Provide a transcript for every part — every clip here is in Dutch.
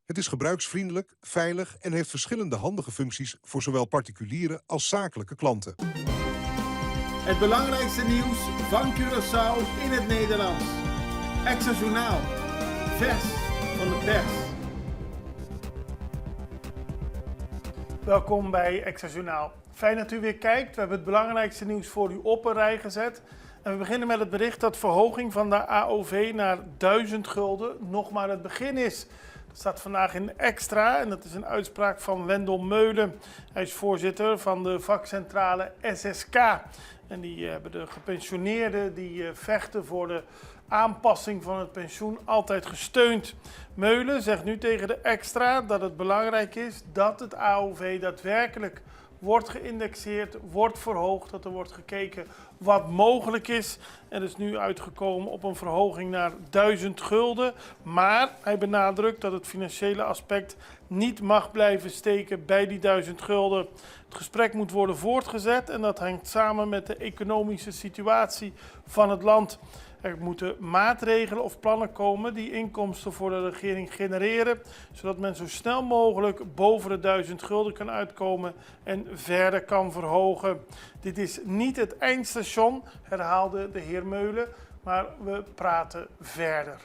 Het is gebruiksvriendelijk, veilig en heeft verschillende handige functies voor zowel particuliere als zakelijke klanten. Het belangrijkste nieuws van Curaçao in het Nederlands. Extra Journaal. Vers van de pers. Welkom bij Extra Journaal. Fijn dat u weer kijkt. We hebben het belangrijkste nieuws voor u op een rij gezet. En we beginnen met het bericht dat verhoging van de AOV naar 1000 gulden nog maar het begin is. Dat staat vandaag in Extra en dat is een uitspraak van Wendel Meulen. Hij is voorzitter van de vakcentrale SSK. En die hebben de gepensioneerden die vechten voor de aanpassing van het pensioen altijd gesteund. Meulen zegt nu tegen de Extra dat het belangrijk is dat het AOV daadwerkelijk wordt geïndexeerd, wordt verhoogd, dat er wordt gekeken wat mogelijk is. En is nu uitgekomen op een verhoging naar 1000 gulden. Maar hij benadrukt dat het financiële aspect niet mag blijven steken bij die 1000 gulden. Het gesprek moet worden voortgezet en dat hangt samen met de economische situatie van het land. Er moeten maatregelen of plannen komen die inkomsten voor de regering genereren, zodat men zo snel mogelijk boven de 1000 gulden kan uitkomen en verder kan verhogen. Dit is niet het eindstation, herhaalde de heer Meulen, maar we praten verder.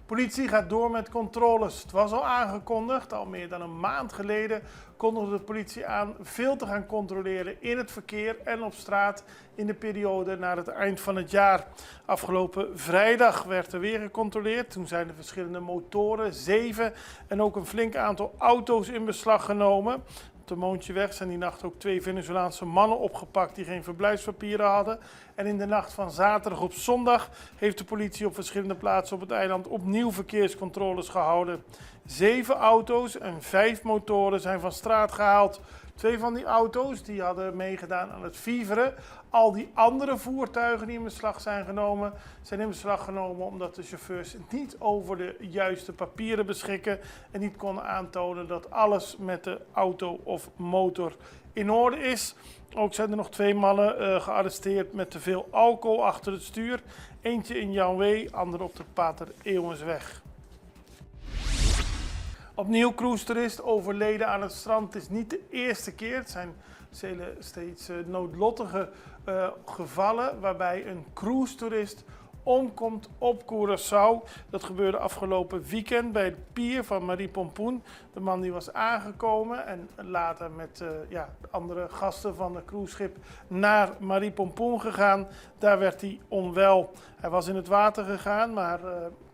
Politie gaat door met controles. Het was al aangekondigd, al meer dan een maand geleden kondigde de politie aan veel te gaan controleren in het verkeer en op straat in de periode naar het eind van het jaar. Afgelopen vrijdag werd er weer gecontroleerd. Toen zijn er verschillende motoren, 7 en ook een flink aantal auto's in beslag genomen. Op de Moontjeweg zijn die nacht ook 2 Venezolaanse mannen opgepakt die geen verblijfspapieren hadden. En in de nacht van zaterdag op zondag heeft de politie op verschillende plaatsen op het eiland opnieuw verkeerscontroles gehouden. 7 auto's en 5 motoren zijn van straat gehaald. 2 van die auto's die hadden meegedaan aan het viveren. Al die andere voertuigen die in beslag zijn in beslag genomen omdat de chauffeurs niet over de juiste papieren beschikken en niet konden aantonen dat alles met de auto of motor in orde is. Ook zijn er nog 2 mannen gearresteerd met te veel alcohol achter het stuur. Eentje in Janwee, ander op de Pater Eeuwensweg. Opnieuw cruistoerist overleden aan het strand. Het is niet de eerste keer. Het zijn steeds noodlottige gevallen waarbij een cruistoerist omkomt op Curaçao. Dat gebeurde afgelopen weekend bij het pier van Marie Pompoen. De man die was aangekomen en later met de andere gasten van het cruiseschip naar Marie Pompoen gegaan. Daar werd hij onwel. Hij was in het water gegaan, maar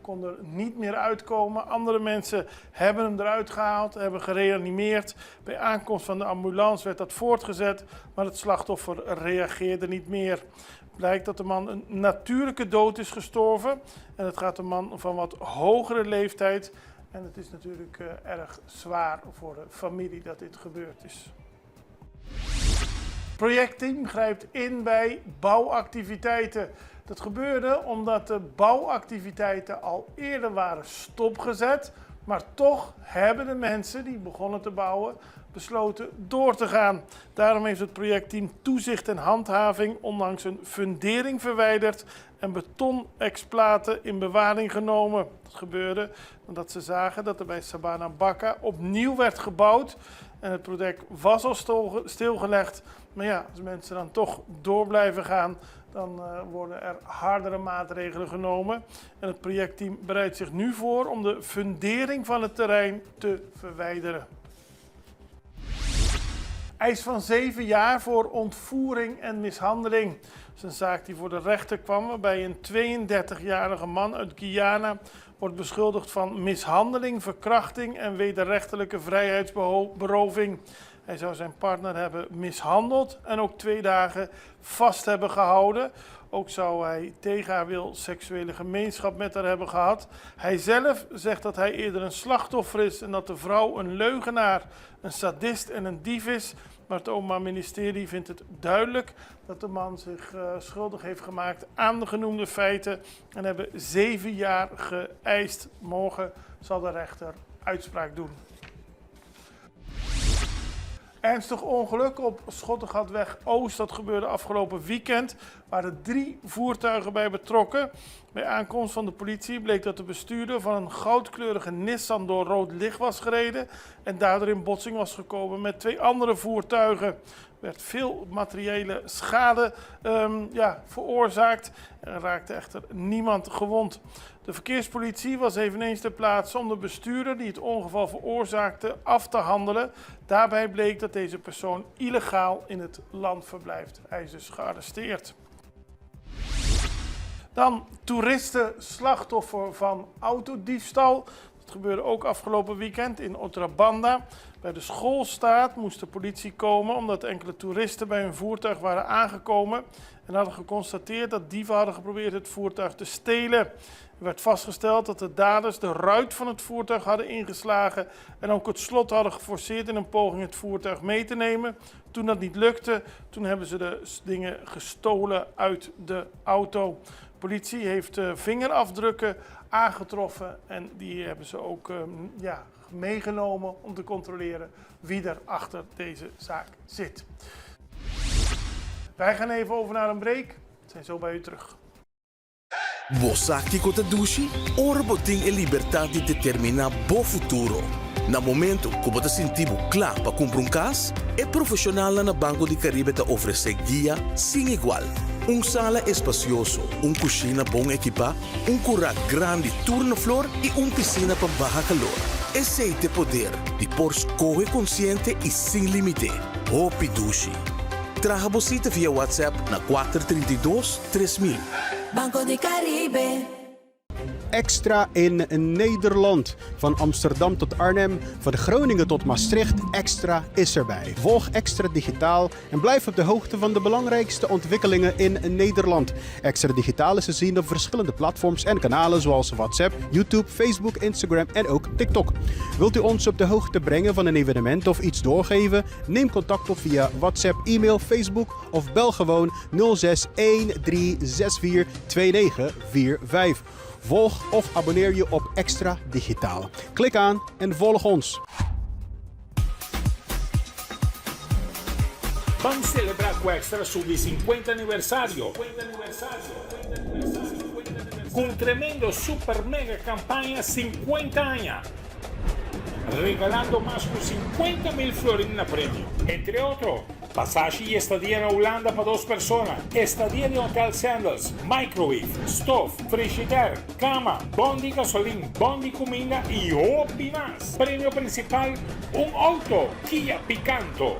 kon er niet meer uitkomen. Andere mensen hebben hem eruit gehaald, hebben gereanimeerd. Bij aankomst van de ambulance werd dat voortgezet, maar het slachtoffer reageerde niet meer. Blijkt dat de man een natuurlijke dood is gestorven. En het gaat om een man van wat hogere leeftijd. En het is natuurlijk erg zwaar voor de familie dat dit gebeurd is. Het projectteam grijpt in bij bouwactiviteiten. Dat gebeurde omdat de bouwactiviteiten al eerder waren stopgezet. Maar toch hebben de mensen die begonnen te bouwen besloten door te gaan. Daarom heeft het projectteam Toezicht en Handhaving onlangs een fundering verwijderd en betonexplaten in bewaring genomen. Dat gebeurde omdat ze zagen dat er bij Sabana Bakka opnieuw werd gebouwd. En het project was al stilgelegd. Maar ja, als mensen dan toch door blijven gaan, dan worden er hardere maatregelen genomen. En het projectteam bereidt zich nu voor om de fundering van het terrein te verwijderen. Eis van 7 jaar voor ontvoering en mishandeling. Dat is een zaak die voor de rechter kwam, waarbij een 32-jarige man uit Guyana wordt beschuldigd van mishandeling, verkrachting en wederrechtelijke vrijheidsberoving. Hij zou zijn partner hebben mishandeld en ook 2 dagen vast hebben gehouden. Ook zou hij tegen haar wil seksuele gemeenschap met haar hebben gehad. Hij zelf zegt dat hij eerder een slachtoffer is en dat de vrouw een leugenaar, een sadist en een dief is. Maar het Openbaar Ministerie vindt het duidelijk dat de man zich schuldig heeft gemaakt aan de genoemde feiten en hebben 7 jaar geëist. Morgen zal de rechter uitspraak doen. Ernstig ongeluk op Schottegatweg Oost. Dat gebeurde afgelopen weekend. Er waren 3 voertuigen bij betrokken. Bij aankomst van de politie bleek dat de bestuurder van een goudkleurige Nissan door rood licht was gereden en daardoor in botsing was gekomen met 2 andere voertuigen. Er werd veel materiële schade veroorzaakt en raakte echter niemand gewond. De verkeerspolitie was eveneens ter plaatse om de bestuurder die het ongeval veroorzaakte af te handelen. Daarbij bleek dat deze persoon illegaal in het land verblijft. Hij is dus gearresteerd. Dan toeristen slachtoffer van autodiefstal. Dat gebeurde ook afgelopen weekend in Otrabanda. Bij de schoolstraat moest de politie komen omdat enkele toeristen bij hun voertuig waren aangekomen en hadden geconstateerd dat dieven hadden geprobeerd het voertuig te stelen. Er werd vastgesteld dat de daders de ruit van het voertuig hadden ingeslagen en ook het slot hadden geforceerd in een poging het voertuig mee te nemen. Toen dat niet lukte, toen hebben ze de dingen gestolen uit de auto. De politie heeft vingerafdrukken aangetroffen en die hebben ze ook meegenomen om te controleren wie er achter deze zaak zit. Wij gaan even over naar een break. We zijn zo bij u terug. Você aqui com a Dushi, ora tem a liberdade de determinar o futuro. Na momento que você sentir claro para comprar casa, é profissional na Banco de Caribe te oferece guia sem igual. Sala espacioso, cozinha bom equipa, curral grande turnefloor e piscina para baja calor. Esse é o poder de por escolher consciente e sem limite. Hopi Dushi. Traga você via WhatsApp na 432 3000. Banco de Caribe. Extra in Nederland. Van Amsterdam tot Arnhem, van Groningen tot Maastricht, Extra is erbij. Volg Extra Digitaal en blijf op de hoogte van de belangrijkste ontwikkelingen in Nederland. Extra Digitaal is te zien op verschillende platforms en kanalen zoals WhatsApp, YouTube, Facebook, Instagram en ook TikTok. Wilt u ons op de hoogte brengen van een evenement of iets doorgeven? Neem contact op via WhatsApp, e-mail, Facebook of bel gewoon 06 1364 2945. Volg of abonneer je op Extra Digitaal. Klik aan en volg ons. Vamos celebrar com Extra su 50 aniversario. Com un tremendo super mega campaña 50 años. Regalando más de 50.000 florines en premio. Entre otros, pasaje y estadía en Holanda para 2 personas. Estadía de Hotel Sandals, microwave, stove, frigidaire, cama, bondi gasolina, bondi comida y hopi más. Premio principal, un auto Kia Picanto.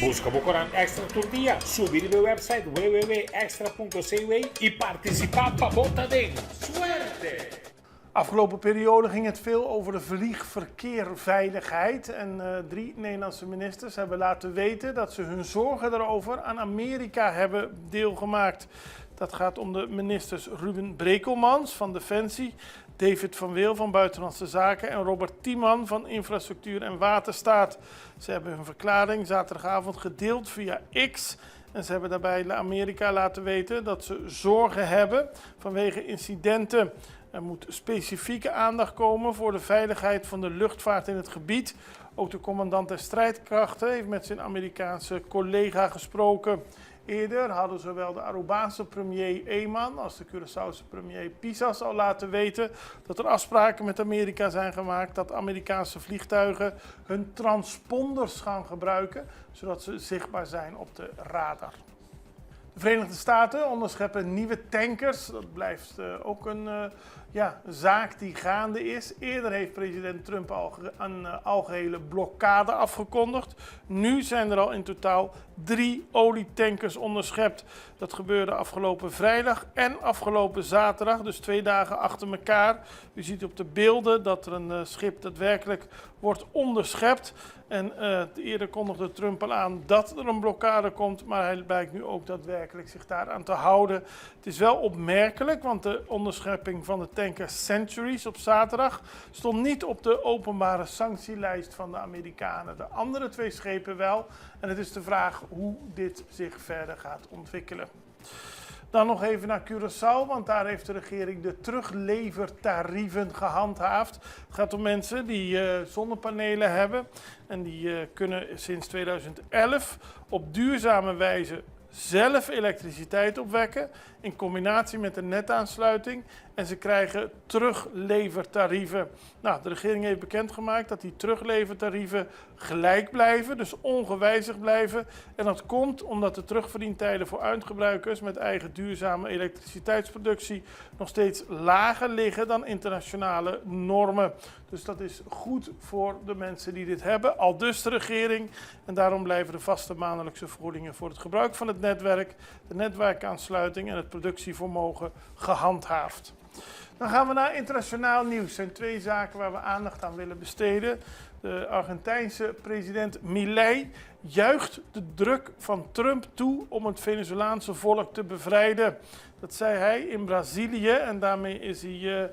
Busca Bocorán Extra tu día, subir de website www.extra.cw y participar para Botadén. ¡Suerte! Afgelopen periode ging het veel over de vliegverkeerveiligheid en 3 Nederlandse ministers hebben laten weten dat ze hun zorgen daarover aan Amerika hebben deelgemaakt. Dat gaat om de ministers Ruben Brekelmans van Defensie, David van Weel van Buitenlandse Zaken en Robert Tiemann van Infrastructuur en Waterstaat. Ze hebben hun verklaring zaterdagavond gedeeld via X. En ze hebben daarbij Amerika laten weten dat ze zorgen hebben vanwege incidenten. Er moet specifieke aandacht komen voor de veiligheid van de luchtvaart in het gebied. Ook de commandant der strijdkrachten heeft met zijn Amerikaanse collega gesproken. Eerder hadden zowel de Arubaanse premier Eman als de Curaçaose premier Pisas al laten weten dat er afspraken met Amerika zijn gemaakt dat Amerikaanse vliegtuigen hun transponders gaan gebruiken, zodat ze zichtbaar zijn op de radar. De Verenigde Staten onderscheppen nieuwe tankers. Dat blijft ook een zaak die gaande is. Eerder heeft president Trump al een algehele blokkade afgekondigd. Nu zijn er al in totaal 3 olietankers onderschept. Dat gebeurde afgelopen vrijdag en afgelopen zaterdag, dus 2 dagen achter elkaar. U ziet op de beelden dat er een schip daadwerkelijk wordt onderschept. En eerder kondigde Trump al aan dat er een blokkade komt, maar hij blijkt nu ook daadwerkelijk zich daaraan te houden. Het is wel opmerkelijk, want de onderschepping van de tanker Centuries op zaterdag stond niet op de openbare sanctielijst van de Amerikanen. De andere 2 schepen wel. En het is de vraag hoe dit zich verder gaat ontwikkelen. Dan nog even naar Curaçao, want daar heeft de regering de teruglevertarieven gehandhaafd. Het gaat om mensen die zonnepanelen hebben en die kunnen sinds 2011 op duurzame wijze zelf elektriciteit opwekken in combinatie met een netaansluiting en ze krijgen teruglevertarieven. Nou, de regering heeft bekendgemaakt dat die teruglevertarieven gelijk blijven, dus ongewijzigd blijven. En dat komt omdat de terugverdientijden voor eindgebruikers met eigen duurzame elektriciteitsproductie nog steeds lager liggen dan internationale normen. Dus dat is goed voor de mensen die dit hebben, aldus de regering. En daarom blijven de vaste maandelijkse vergoedingen voor het gebruik van het netwerk, de netwerkaansluiting en het productievermogen gehandhaafd. Dan gaan we naar internationaal nieuws. Er zijn 2 zaken waar we aandacht aan willen besteden. De Argentijnse president Milei juicht de druk van Trump toe om het Venezolaanse volk te bevrijden. Dat zei hij in Brazilië en daarmee is hij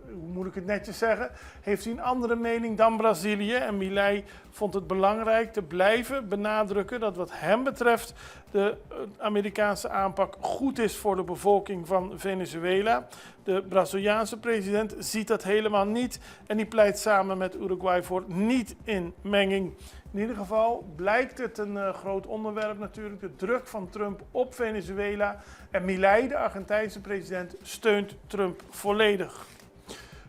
hoe moet ik het netjes zeggen, heeft hij een andere mening dan Brazilië. En Milei vond het belangrijk te blijven benadrukken dat wat hem betreft de Amerikaanse aanpak goed is voor de bevolking van Venezuela. De Braziliaanse president ziet dat helemaal niet en die pleit samen met Uruguay voor niet-inmenging. In ieder geval blijkt het een groot onderwerp natuurlijk, de druk van Trump op Venezuela. En Milei, de Argentijnse president, steunt Trump volledig.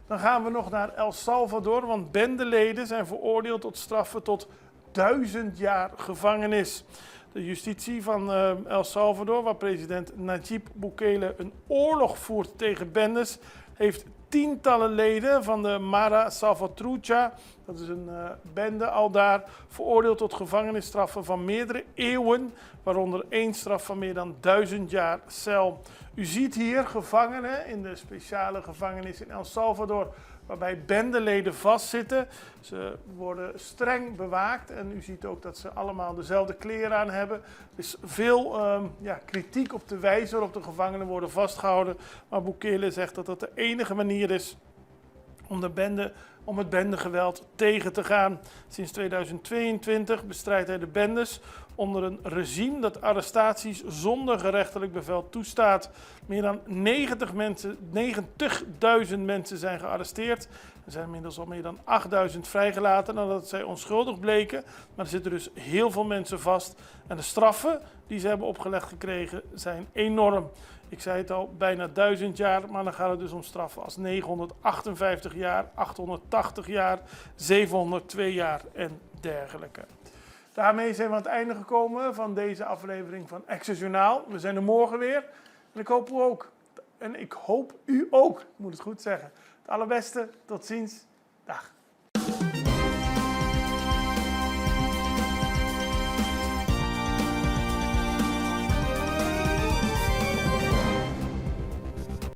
Dan gaan we nog naar El Salvador, want bendeleden zijn veroordeeld tot straffen tot 1000 jaar gevangenis. De justitie van El Salvador, waar president Nayib Bukele een oorlog voert tegen bendes, heeft tientallen leden van de Mara Salvatrucha, dat is een bende aldaar, veroordeeld tot gevangenisstraffen van meerdere eeuwen, waaronder 1 straf van meer dan 1000 jaar cel. U ziet hier gevangenen in de speciale gevangenis in El Salvador, waarbij bendeleden vastzitten. Ze worden streng bewaakt en u ziet ook dat ze allemaal dezelfde kleren aan hebben. Er is veel kritiek op de wijze waarop de gevangenen worden vastgehouden. Maar Bukele zegt dat dat de enige manier is om het bendegeweld tegen te gaan. Sinds 2022 bestrijdt hij de bendes onder een regime dat arrestaties zonder gerechtelijk bevel toestaat. Meer dan 90.000 mensen zijn gearresteerd. Er zijn inmiddels al meer dan 8.000 vrijgelaten nadat zij onschuldig bleken. Maar er zitten dus heel veel mensen vast. En de straffen die ze hebben opgelegd gekregen zijn enorm. Ik zei het al, bijna 1000 jaar, maar dan gaat het dus om straffen als 958 jaar, 880 jaar, 702 jaar en dergelijke. Daarmee zijn we aan het einde gekomen van deze aflevering van Extra-Journaal. We zijn er morgen weer en ik hoop u ook. En ik hoop u ook, ik moet het goed zeggen. Het allerbeste, tot ziens, dag.